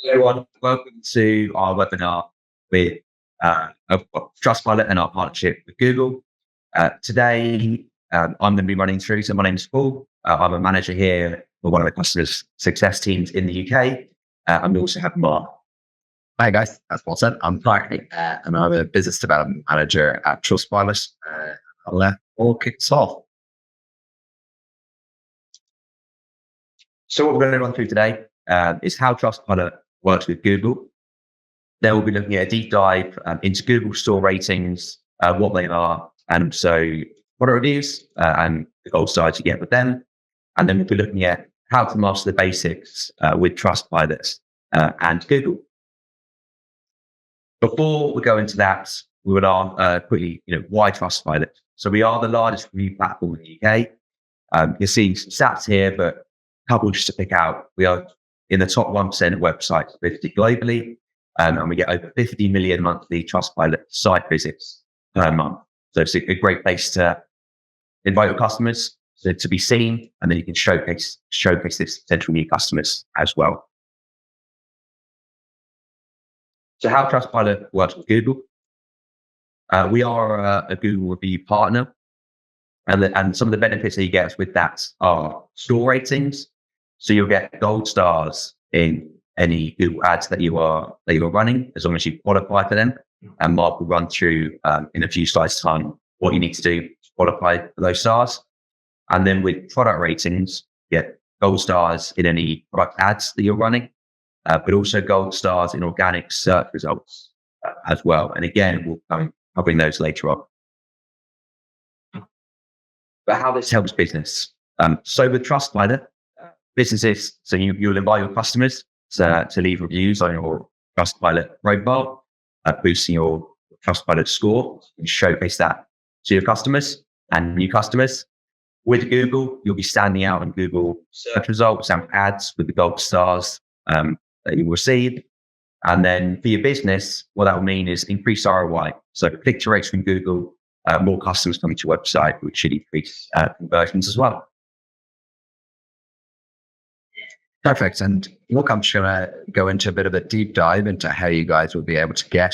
Everyone, welcome to our webinar with of Trustpilot and our partnership with Google. Today, I'm going to be running through. So my name is Paul. I'm a manager here for one of the customers' success teams in the UK. And we also have Mark. Hi guys, as Paul said, I'm Clark, and I'm a business development manager at Trustpilot. I'll let Paul kick us off. So what we're going to run through today is how Trustpilot works with Google. Then we'll be looking at a deep dive into Google store ratings, what they are, and also product reviews and the gold stars you get with them. And then we'll be looking at how to master the basics with Trustpilot and Google. Before we go into that, we would ask quickly, why Trustpilot? So we are the largest review platform in the UK. You're seeing some stats here, but a couple just to pick out. We are in the top 1% of websites visited globally, and we get over 50 million monthly Trustpilot site visits per month. So it's a great place to invite your customers to be seen, and then you can showcase this potential new customers as well. So how Trustpilot works with Google. We are a Google review partner, and some of the benefits that you get with that are store ratings. So you'll get gold stars in any Google ads that you're running, as long as you qualify for them. And Mark will run through in a few slides' time what you need to do to qualify for those stars. And then with product ratings, you get gold stars in any product ads that you're running, but also gold stars in organic search results as well. And again, we'll come covering those later on. But how this helps business. So with Trustpilot, businesses, so you'll invite your customers to leave reviews on your Trustpilot profile, boosting your Trustpilot score, and showcase that to your customers and new customers. With Google, you'll be standing out in Google search results and ads with the gold stars that you receive. And then for your business, what that will mean is increased ROI. So click-through rates from Google, more customers coming to your website, which should increase conversions as well. Perfect. And look, I'm just going to go into a bit of a deep dive into how you guys will be able to get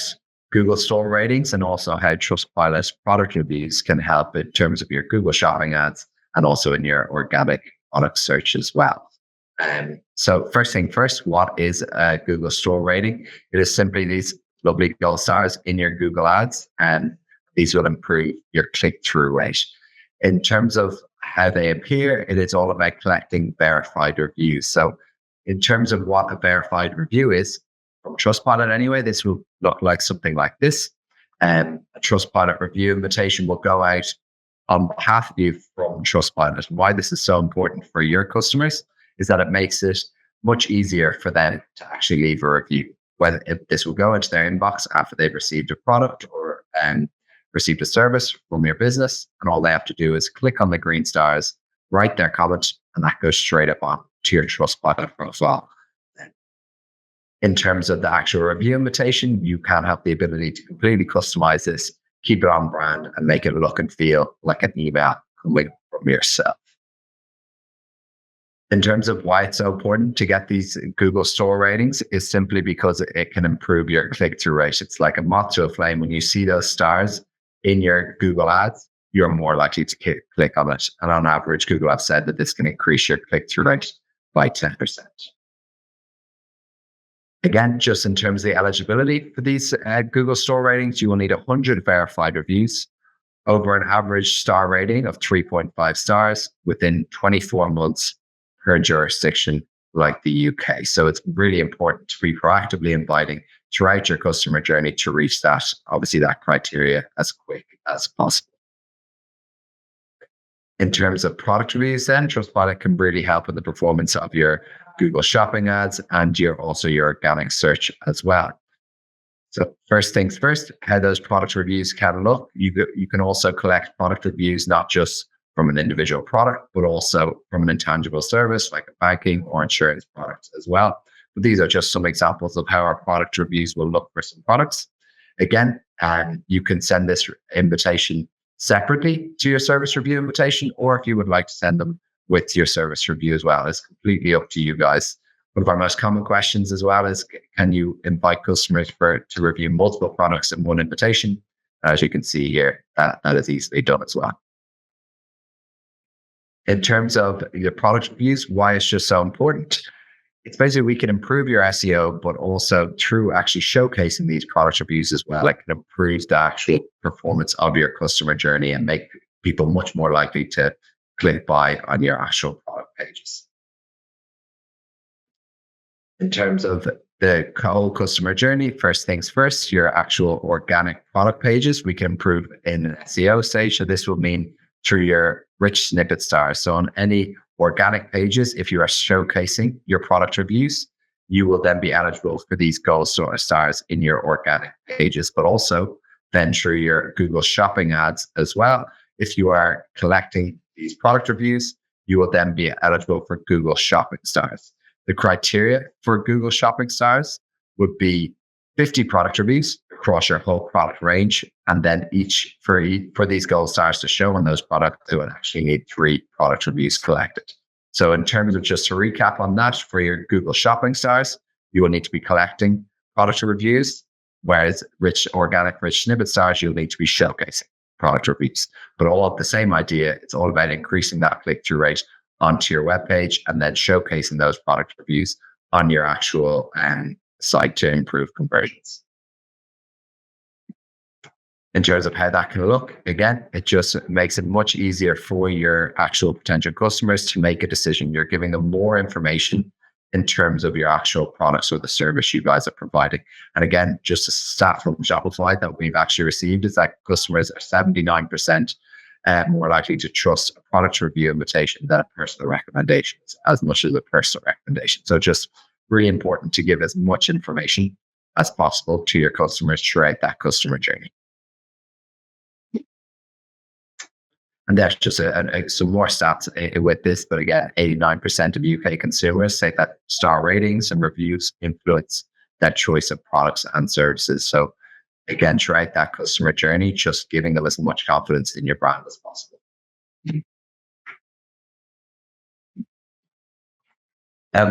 Google store ratings, and also how Trustpilot product reviews can help in terms of your Google shopping ads and also in your organic product search as well. So first thing first, what is a Google store rating? It is simply these lovely gold stars in your Google ads, and these will improve your click-through rate. In terms of how they appear, it is all about collecting verified reviews. So in terms of what a verified review is, from Trustpilot anyway, this will look like something like this. A Trustpilot review invitation will go out on behalf of you from Trustpilot. And why this is so important for your customers is that it makes it much easier for them to actually leave a review, whether if this will go into their inbox after they've received a product or received a service from your business, and all they have to do is click on the green stars, write their comment, and that goes straight up on to your Trustpilot profile. In terms of the actual review invitation, you can have the ability to completely customize this, keep it on brand, and make it look and feel like an email coming from yourself. In terms of why it's so important to get these Google store ratings, is simply because it can improve your click-through rate. It's like a moth to a flame. When you see those stars in your Google ads, you're more likely to click on it. And on average, Google have said that this can increase your click-through rate by 10%. Again, just in terms of the eligibility for these Google store ratings, you will need 100 verified reviews over an average star rating of 3.5 stars within 24 months per jurisdiction like the UK. So it's really important to be proactively inviting throughout your customer journey to reach that, obviously that criteria as quick as possible. In terms of product reviews then, Trustpilot can really help with the performance of your Google shopping ads and your organic search as well. So first things first, how those product reviews can look. You can also collect product reviews, not just from an individual product, but also from an intangible service like a banking or insurance product as well. But these are just some examples of how our product reviews will look for some products. Again, you can send this invitation separately to your service review invitation, or if you would like to send them with your service review as well, it's completely up to you guys One of our most common questions as well is, can you invite customers to review multiple products in one invitation? As you can see here, that is easily done as well. In terms of your product reviews, why it's just so important? It's basically we can improve your SEO, but also through actually showcasing these product reviews as well, it can improve the actual performance of your customer journey and make people much more likely to click buy on your actual product pages. In terms of the whole customer journey, first things first, your actual organic product pages, we can improve in an SEO stage. So this will mean through your rich snippet stars. So on any organic pages, if you are showcasing your product reviews, you will then be eligible for these gold sort of stars in your organic pages, but also then through your Google shopping ads as well. If you are collecting these product reviews, you will then be eligible for Google shopping stars. The criteria for Google shopping stars would be 50 product reviews across your whole product range. And then for these gold stars to show on those products, they would actually need 3 product reviews collected. So in terms of just to recap on that, for your Google shopping stars, you will need to be collecting product reviews, whereas organic rich snippet stars, you'll need to be showcasing product reviews. But all of the same idea, it's all about increasing that click-through rate onto your webpage and then showcasing those product reviews on your actual site to improve conversions. In terms of how that can look, again, it just makes it much easier for your actual potential customers to make a decision. You're giving them more information in terms of your actual products or the service you guys are providing. And again, just a stat from Shopify that we've actually received is that customers are 79% more likely to trust a product review invitation than a personal recommendation, as much as a personal recommendation. So just really important to give as much information as possible to your customers throughout that customer journey. And there's just some more stats with this, but again, 89% of UK consumers say that star ratings and reviews influence their choice of products and services. So again, throughout that customer journey, just giving them as much confidence in your brand as possible.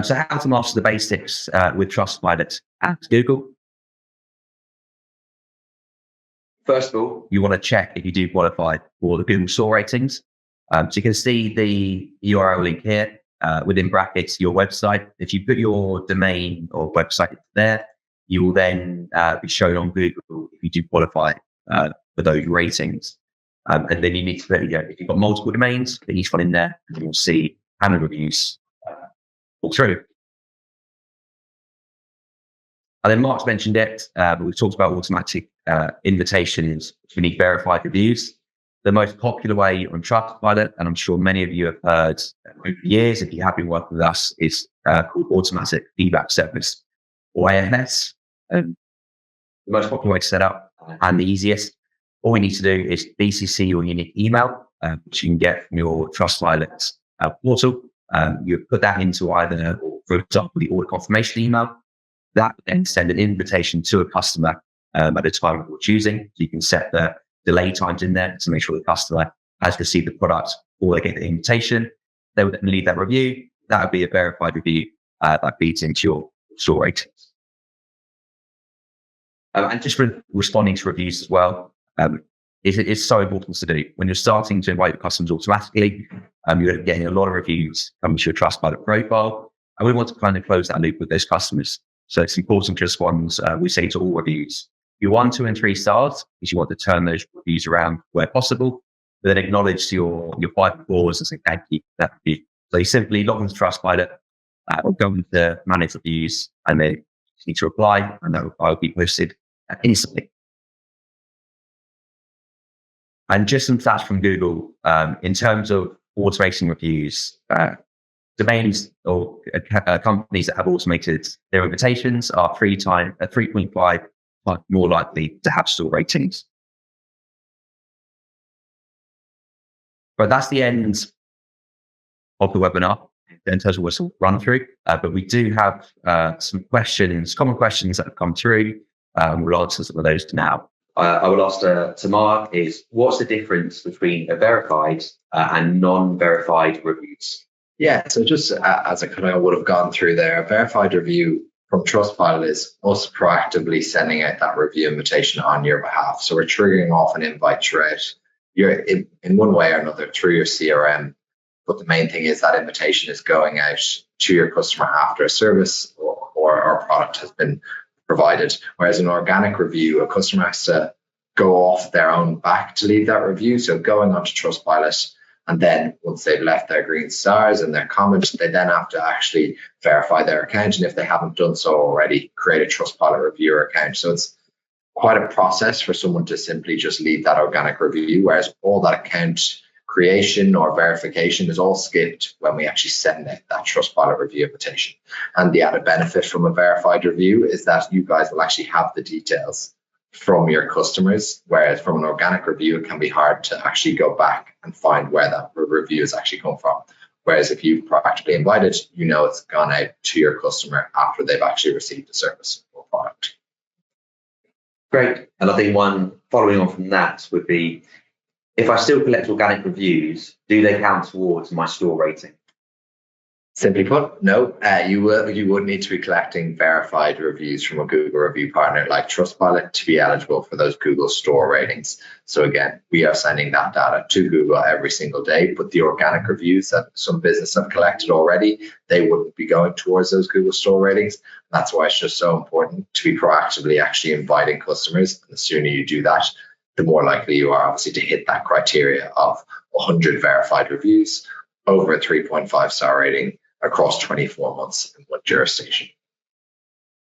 So how to master the basics with Trustpilot at Google? First of all, you want to check if you do qualify for the Google store ratings. So you can see the URL link here within brackets, your website. If you put your domain or website there, you will then be shown on Google if you do qualify for those ratings. And then you need to put, if you've got multiple domains, put each one in there, and you'll see how many reviews all through. And then Mark's mentioned it, but we've talked about automatic invitations. We need verified reviews. The most popular way on Trustpilot, and I'm sure many of you have heard over the years, if you have been working with us, is called automatic feedback service, or AFS. The most popular way to set up and the easiest. All we need to do is BCC your unique email, which you can get from your Trustpilot portal. You put that into either, for example, the order confirmation email. That would then send an invitation to a customer at a time you're choosing. So you can set the delay times in there to make sure the customer has received the product or they get the invitation. They would then leave that review. That would be a verified review that feeds into your store ratings. And just for responding to reviews as well, it's so important to do. When you're starting to invite your customers automatically, you're getting a lot of reviews coming to your Trustpilot profile. And we want to kind of close that loop with those customers. So it's important to respond, we say, to all reviews. Your 1, 2, and 3 stars, because you want to turn those reviews around where possible, but then acknowledge your 5 and 4s and say thank you for that review. So you simply log into Trustpilot, or go into manage reviews, and then you need to reply, and that reply will be posted instantly. And just some stats from Google, in terms of automating reviews, domains or companies that have automated their invitations are 3.5 times more likely to have store ratings. But that's the end of the webinar in terms of what's run through. But we do have some questions, common questions that have come through. We'll answer some of those now. I will ask Tamar is, what's the difference between a verified and non-verified reviews? Yeah, so just as I kind of would have gone through there, a verified review from Trustpilot is us proactively sending out that review invitation on your behalf. So we're triggering off an invite thread. You're in one way or another through your CRM. But the main thing is that invitation is going out to your customer after a service or our product has been provided. Whereas an organic review, a customer has to go off their own back to leave that review. So going onto Trustpilot, and then once they've left their green stars and their comments, they then have to actually verify their account. And if they haven't done so already, create a Trustpilot reviewer account. So it's quite a process for someone to simply just leave that organic review, whereas all that account creation or verification is all skipped when we actually send out that Trustpilot review invitation. And the added benefit from a verified review is that you guys will actually have the details from your customers, whereas from an organic review, it can be hard to actually go back and find where that review has actually come from. Whereas if you've proactively invited, you know it's gone out to your customer after they've actually received the service or product. Great. And I think one following on from that would be, if I still collect organic reviews, do they count towards my store rating? Simply put, no. You would need to be collecting verified reviews from a Google review partner like Trustpilot to be eligible for those Google store ratings. So again, we are sending that data to Google every single day, but the organic reviews that some businesses have collected already, they wouldn't be going towards those Google store ratings. That's why it's just so important to be proactively actually inviting customers. And the sooner you do that, the more likely you are obviously to hit that criteria of 100 verified reviews, over a 3.5 star rating across 24 months in one jurisdiction.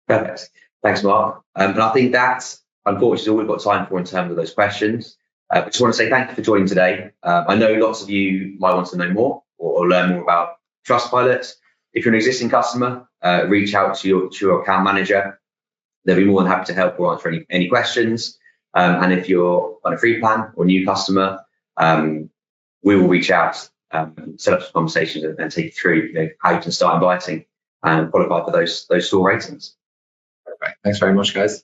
Perfect. Thanks, Mark. And I think that's unfortunately all we've got time for in terms of those questions. I just want to say thank you for joining today. I know lots of you might want to know more or learn more about Trustpilot. If you're an existing customer, reach out to your account manager. They'll be more than happy to help or answer any questions. And if you're on a free plan or new customer, we will reach out, set up some conversations and take you through how you can start inviting and qualify for those store ratings. Perfect. Thanks very much, guys.